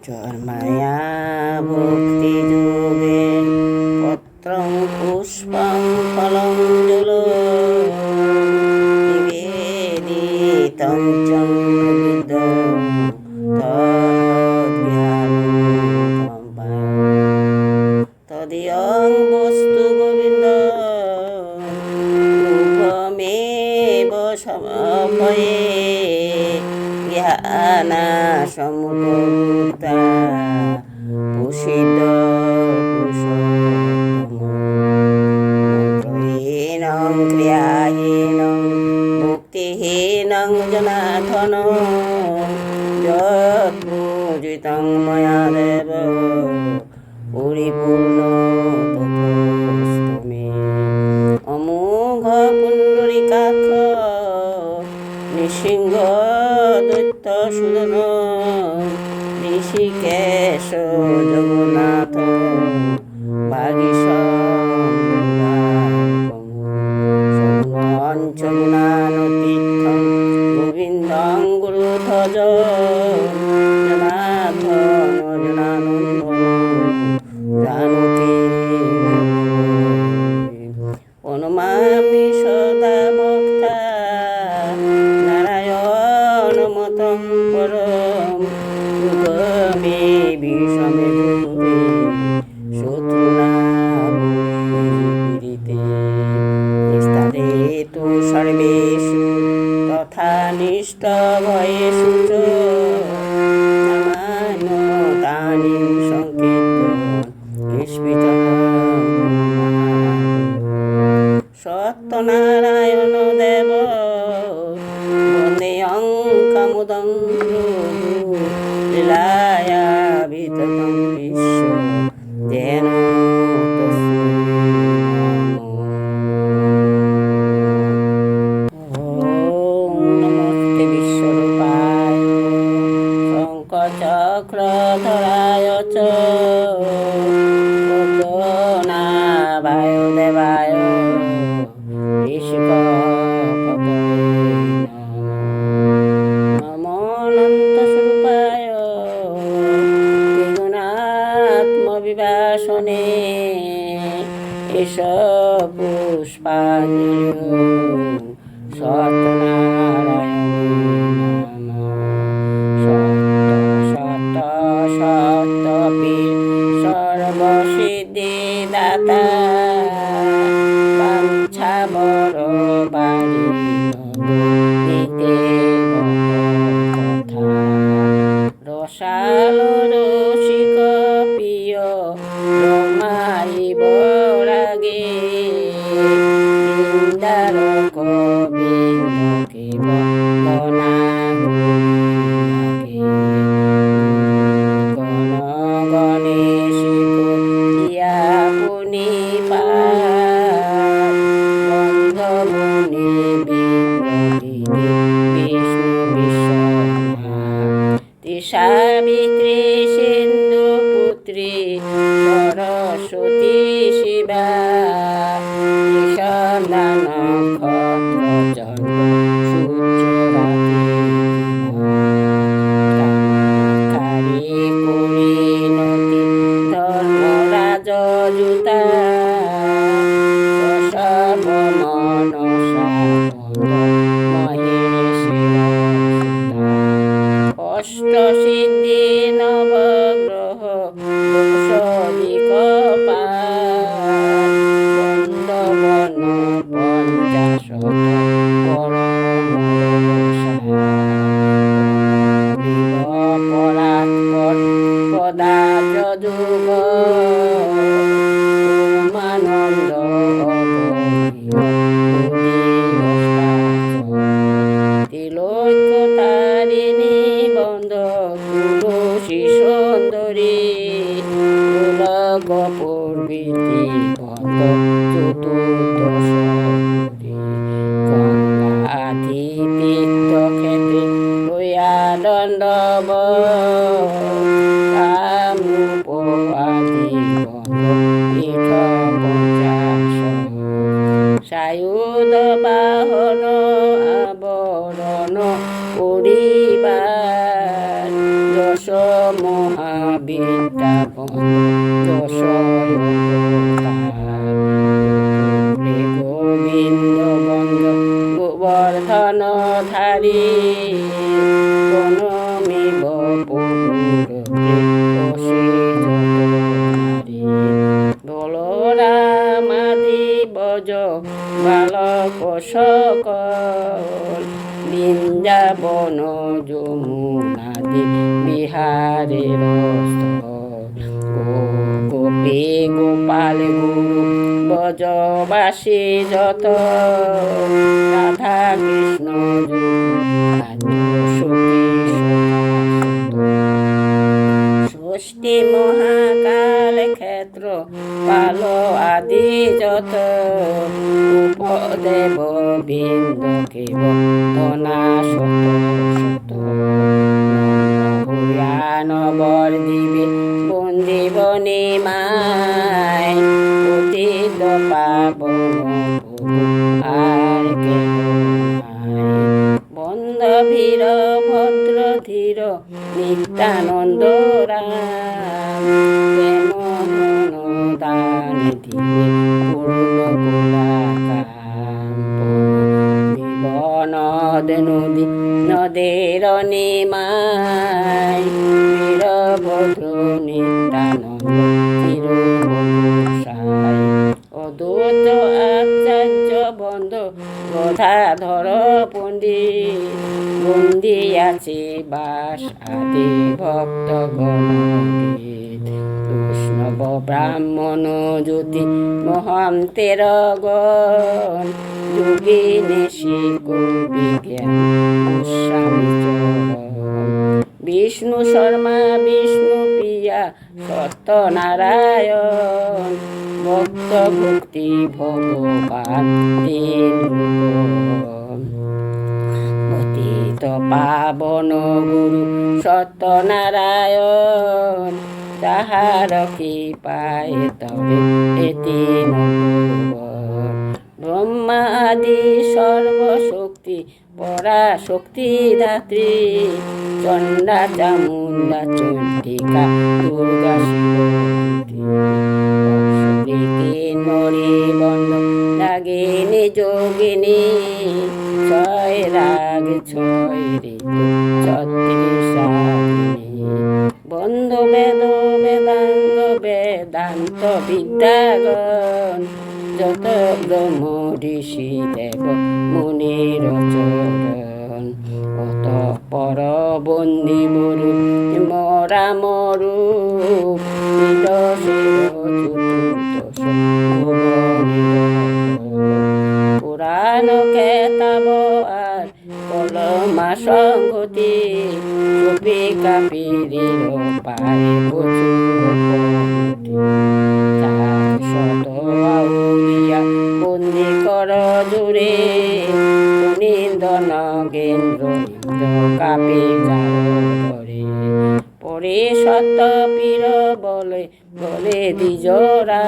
চর্মায়া ভক্তি যোগে পত্রং পুষ্পং ফলং জল নিবেদিতং চ তদীয়ং বস্তু গোবিন্দ রূপমেব সমপয়ে জ্ঞানা সমুপভূতা প্রসিদ্ধ মন্ত্রহীনং ক্রিয়াহীনং মুক্তিহীনং জনার্দন যৎ পূজিতং ময়া দেব পরিপূর্ণ তথোস্তমে। অমোঘ পুণ্ডরীকাক্ষ নৃসিংহ দৈত্য সুদন ঋষিকেশ জগন্নাথ গুণানুতীর্থং গোবিন্দং গুরুধ্বজ জনার্দন জনানন্দন জানকী প্রণমামি সদা ভক্তা নারায়ণ মতং পরম যুগমে বিষমে যুগে শত্রুনাপীড়িতে নিস্তারে তু সর্বেষু তথা নিষ্ঠ ভয়েষু চ নামান্যতানি সংকীর্তন স্মৃতং সত্যনারায়ণ দেব বন্দেয়ং কামুদং লীলায়া বিততং বিশ্ব যেন নমস্তে বিশ্বরূপায় শঙ্খচক্রধরায় চ পদ্মনাভায় দেবায় নমোऽনন্তস্বরূপায় ত্রিগুণাত্মবিভাসনে এষ পুষ্পাঞ্জলি সত্যনারায়ণ সত্য সত্যপি সর্বসিদ্ধিদাতা বাঞ্ছাবর বাড়ি নিতে কথা রসাল রসিক প্রিয় রমাই বরাগে ইন্দার গোবিন্দকে বন্দনা গণ গণেশ ইয়া পুনি বন্ধমুনি বিপ্রদিনী বিষ্ণু বিশ্বনাথ সাবিত্রী সিন্ধু পুত্রী সরস্বতী শিবা নক্ষত্র চন্দ্র সূর্য রাতি পরিণতি ধর্মরাজ জুতা সর্বমনসা অষ্টসিদ্ধি নবগ্রহ দোষদিক বন্দবন পঞ্চাশত পরাৎপর পদার্থ যুগ মানন্দ তিলোক্যতারিণী বন্ধ তুলসী সুন্দরী গোলক প্রভৃতি বন্ধ চতুর্দশ গঙ্গাধি তীর্থ ক্ষেত্রে লইয়া দণ্ডব আদি বন্ধ পীঠ পঞ্চাশ সায়ুধ বাহন আবরণ করিবার যশ মহা মহাবিদ্যা বন্ধ দশয়তারে গোবিন্দ বন্ধ গোবর্ধন ধারী প্রণমিব পুরুরে বসে যত নারী বলরামাদি বজ বালক সকল বৃন্দাবন যমুনাদি বিহারের স্থল গোপী গোপাল গুরু ব্রজবাসী যত রাধা কৃষ্ণ সখী ষষ্ঠী মহাকাল ক্ষেত্র পাল আদি যত উপদেব বৃন্দ কেব ধনা শত শত নবর দিবে বন্দিবনে মায় পতিত পাবন আর কেহ বন্ধ ভীর ভদ্র ধীর নিত্যানন্দ রাম প্রেম দান দিবে পূর্ণ নদ নদী নদের নিমায় বীরভদ্র নিত্যানন্দ চিরবসায় অদ্বৈত আচার্য বন্ধ গদাধর পণ্ডিত বন্দিয়াছে বাস আদি ভক্তগণ বৈষ্ণব ব্রাহ্মণ জ্যোতি মহান্তের গণ যোগিনী বিজ্ঞান গোস্বামী বিষ্ণু শর্মা বিষ্ণু প্রিয়া সত্যনারায়ণ ভক্ত ভক্তি ভগবান তিন পতিত পাবন গুরু সত্যনারায়ণ তাহার কৃপায় তবে এতি ব্রহ্মা আদি সর্বশক্তি পরাশক্তি ধাত্রী চণ্ডা চামুণ্ডা চণ্ডিকা দুর্গা শিবী কিন্নরী বন্ধ রাগিনী যোগিনী ছয় রাগ ছয় ঋতু ছত্রিশাগিনী বন্ধ বেদ বেদাঙ্গ বেদান্ত বিদ্যাগণ যত ব্রহ্ম ঋষি দেব মুনির চরণ অত পর বন্দী মরু মরা মরু পুরাণ কেতাব আর কলমা সংগতি ছবি কাপিরির পায়ে প্রচুর শত আউলিয়া বন্দি কর জুড়ে নিন্দন গেন্দ্র ইন্দ্র কাপে যারে পরে সত্য পীর বলে বলে দ্বিজরা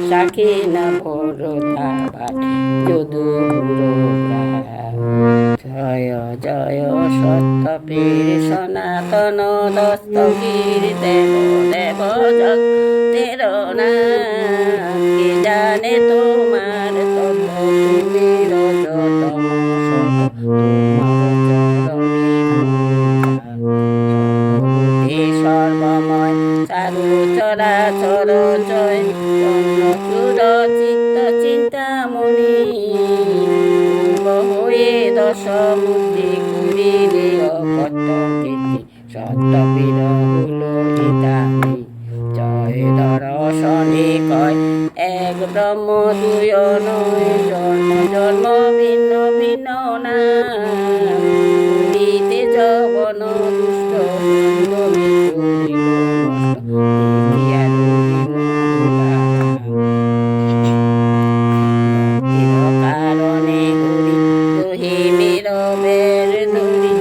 সাক্ষী না ভরতা বাটে যদু জয় জয় সত্য পীর সনাতন দস্তগীর দেব দেব জগ তেরো না কে জানে তোমার তত সুবীর যতম সর্বময় চারু চরাচর জয় চূড় চিত্ত চিন্তামণি হয়ে দশ মূর্তি কুড়িলে অকত কীর্তি সত্য পীর হলো হিতানি জয় দর্শনে কয় এক ব্রহ্ম দুয় নয় জন্ম জন্ম ভিন্ন ভিন্ন নাম পুরীতে যবন দুষ্ট কারণে হরি দহি মের ধরি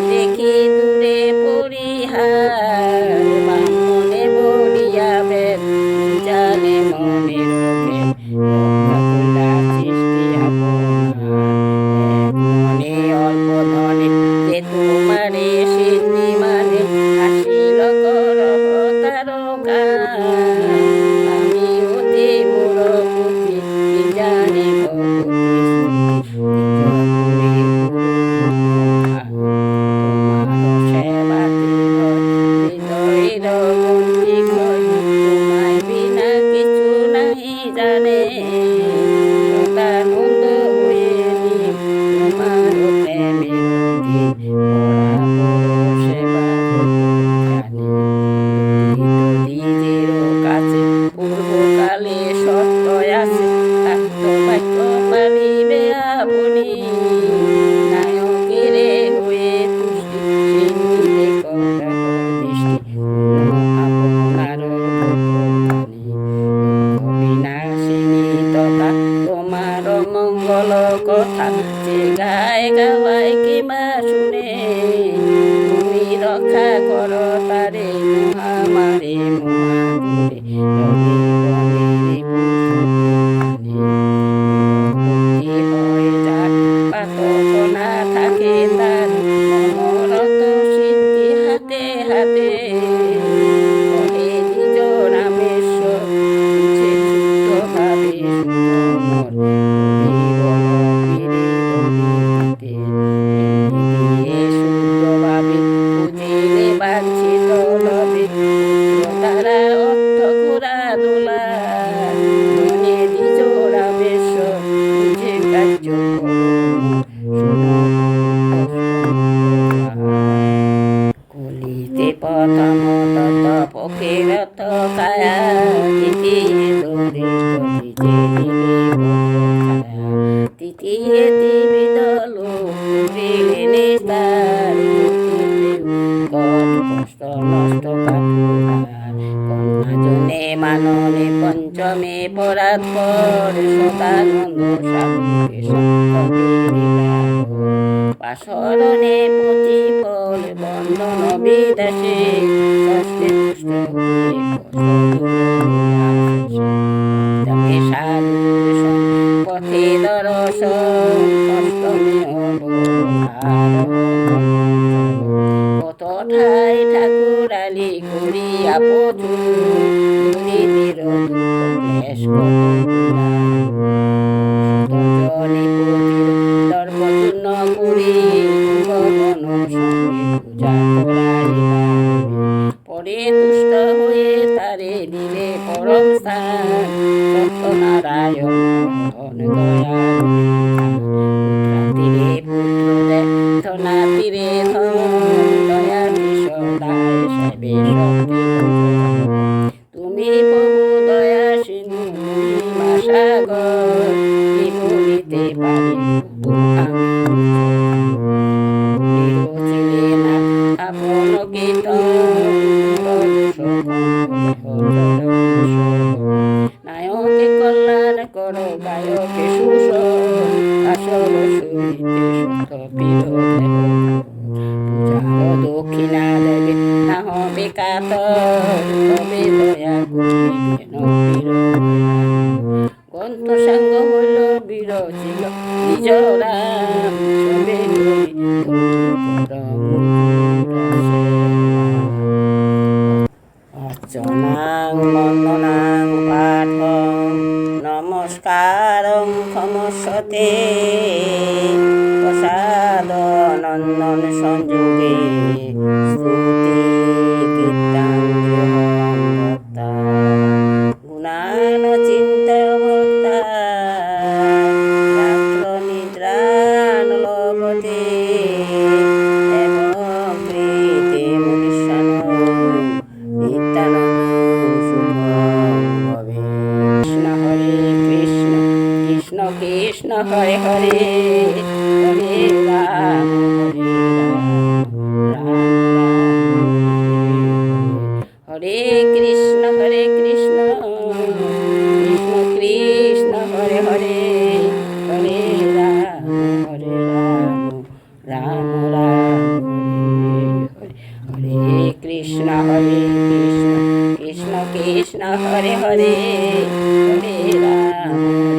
দেখি দূরে পরিহার মহামারে মহাগুরে রবে রবে রে পুষ্পে ভক্তি হয় যার পাতক না থাকে তার মনোরথ সিদ্ধি হাতে হাতে বলে নিজ রামেশ্বর বুঝে শুদ্ধ ভাবে সুন্দর রবি বল ফিরে রবি দিয়ে শুদ্ধ ভাবে বুঝিলে বাঞ্ছিত লবে তারা অর্থ ঘোরা দোলা মনে নিজ রামেশ্বর বুঝে কার্য কলিতে প্রথম তত পক্ষেরত কায়া দ্বিতীয় দরিদ্র দ্বিজে দিলে ছায়া তৃতীয় ত্রিবিদল দিলে নিস্তার কষ্ট নষ্ট কাটুকার কন্যা জনে মাননে পঞ্চমে পরাৎপর সদানন্দ সাধুকে পাশরণে প্রতিফল বন্ধন বিদাসে ষষ্ঠে পুষ্ট হয়ে কষ্টমে সাধু পথে দর্শন অষ্টমে কত ঠাই ঠাকুরালি করিয়া প্রচুর দুর্নীতির দুঃখ জনে দর্পূর্ণ করি গগন সঙ্গে পূজা করাইবা পরে তুষ্ট হয়ে তারে দিলে পরম স্থান সত্যনারায়ণ দয়াল তীরে পুত্র ধনা তীরে ধন দয়ালি সদায় সবে শক্তি তুমি প্রভু দয়া সিন্ধু মহিমা সাগর কি বলিতে পারি আমি ছিলে না আপন নায়কে কল্যাণ কর গায়কে সুস আসল সুরিতে সত বিরোধ পূজার দক্ষিণা দেবে না হবে কাতর তবে দয়া করিবে গ্রন্থ সাঙ্গ হইল বিরচিল নিজ রাম সবে অর্চনাং বন্দনাং পাঠং নমস্কারং ক্ষমস্বতে প্রসাদ নন্দন সংযোগে স্তুতি কীর্তন ভক্তা গুণান চিন্তয় ভক্তা রাত্র নিদ্রান লভতে এবং প্রীতি মনুষ্যান নিত্যানন্দ শুভম ভবে কৃষ্ণ হরে কৃষ্ণ কৃষ্ণ কৃষ্ণ হরে হরে হরে রাম রাম হরে কৃষ্ণ কৃষ্ণ কৃষ্ণ হরে হরে হরে রাম রাম রাম হরে হরে কৃষ্ণ কৃষ্ণ কৃষ্ণ কৃষ্ণ হরে হরে হরে রাম